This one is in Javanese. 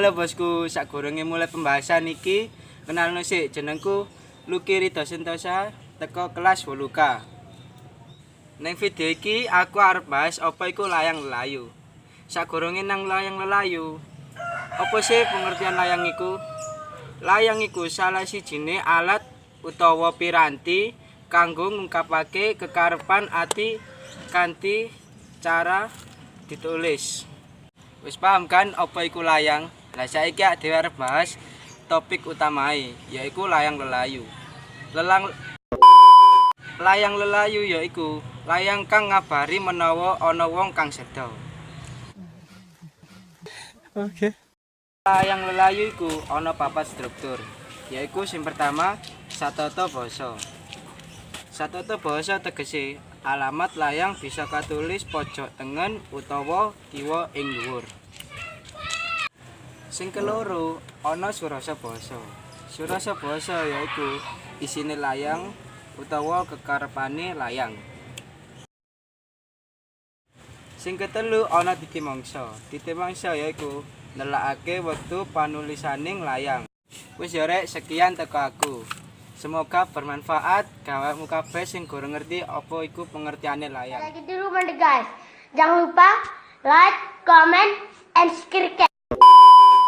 Halo bosku, sakgurunge mulai pembahasan iki, kenalno sik jenengku Lucky Ridho Sentosa teko kelas 8K. Ning video iki aku arep bahas apa iku layang lelayu. Sakgurunge nang layang lelayu, apa sih pengertian layang iku? Layang iku salah sijine alat utawa piranti kanggo ngungkapake kekarepan ati kanthi cara ditulis. Wis paham kan apa iku layang? Lah saiki dhewe arep bahas topik utamae, yaiku layang lelayu. Layang lelayu yaiku layang kang ngabari menawa ana wong kang seda. Oke. Layang lelayu iku ana papat struktur, yaiku sing pertama satata basa. Satata basa tegese alamat layang bisa katulis pojok tengen utawa kiwa ing dhuwur. Sing keloro ana surasa basa. Surasa basa yaiku isine layang utawa kekarepane layang. Sing ketelu ana titi mangsa. Titi mangsa yaiku nelakake wektu panulisaning layang. Wis ya rek, sekian teko aku. Semoga bermanfaat gawemu kabeh sing goreng ngerti apa iku pengertiane layang. Lagi dulu guys. Jangan lupa like, comment, and subscribe.